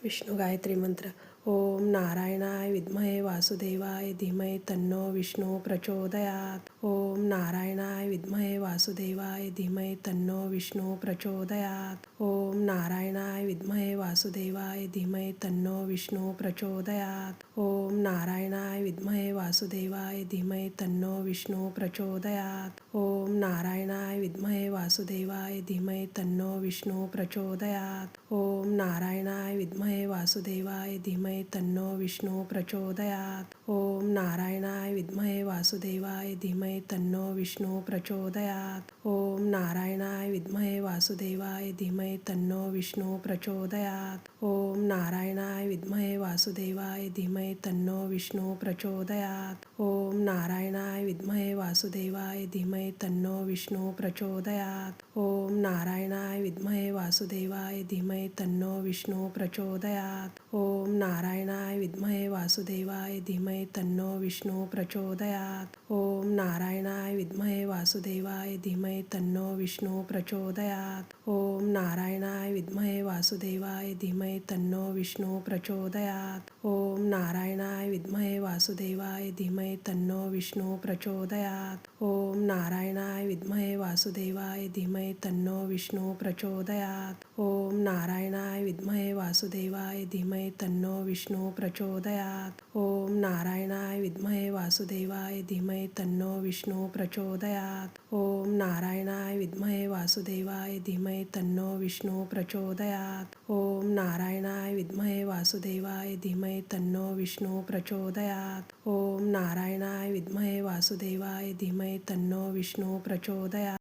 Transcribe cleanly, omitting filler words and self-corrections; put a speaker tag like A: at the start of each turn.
A: विष्णू गायत्री मंत्र. ओम नारायणाय विद्महे वासुदेवाय धीमहि तन्नो विष्णू प्रचोदयात. ओम नारायणाय विद्महे वासुदेवाय धीमहि तन्नो विष्णू प्रचोदयात. ओम नारायणाय विद्महे वासुदेवाय धीमहि तन्नो विष्णू प्रचोदयात. ओम नारायणाय विद्महे वासुदेवाय धीमहि तन्नो विष्णू प्रचोदयात. ओम नारायणाय विद्महे वासुदेवाय धीमहि तन्नो विष्णू प्रचोदयात. ओम नारायणाय विद्महे वासुदेवाय धीमहि तन्नो विष्णू प्रचोदयात. ओम नारायणाय विद्महे वासुदेवाय धीमहि तन्नो विष्णू प्रचोदयात. ओम नारायणाय विद्महे वासुदेवाय धीमहि तन्नो विष्णू प्रचोदयात. ओम नारायणाय विद्महे वासुदेवाय धीमहि तन्नो विष्णू प्रचोदयात. ओम नारायणाय विद्महे वासुदेवाय धीमहि तन्नो विष्णू प्रचोदयात. ओम नारायणाय विद्महे वासुदेवाय धीमहि तन्नो विष्णू प्रचोदयात. ओम नारायणाय विद्महे वासुदेवाय धीमहि तन्नो विष्णू प्रचोदयात. ओम नारायणाय विद्महे वासुदेवाय धीमहि तन्नो विष्णू प्रचोदयात. ओम नारायणाय विद्महे वासुदेवाय धीमहि तन्नो विष्णू प्रचोदयात. ओम नारायणाय विद्महे वासुदेवाय धीमहि तन्नो विष्णू प्रचोदयात. ओम नारायणाय विद्महे वासुदेवाय धीमहि तन्नो विष्णू प्रचोदयात. ओम नारायणाय विद्महे वासुदेवाय धीमहि तन्नो विष्णू प्रचोदयात. ओम नारायणाय विद्महे वासुदेवाय धीमहि तन्नो विष्णू प्रचोदयात. ओम नारायणाय विद्महे वासुदेवाय धीमहि तन्नो विष्णू प्रचोदयात. ओम नारायणाय विद्महे वासुदेवाय धीमहि तन्नो विष्णू प्रचोदयात. ओम नारायणाय विद्महे वासुदेवाय धीमहि तन्नो विष्णू प्रचोदयात.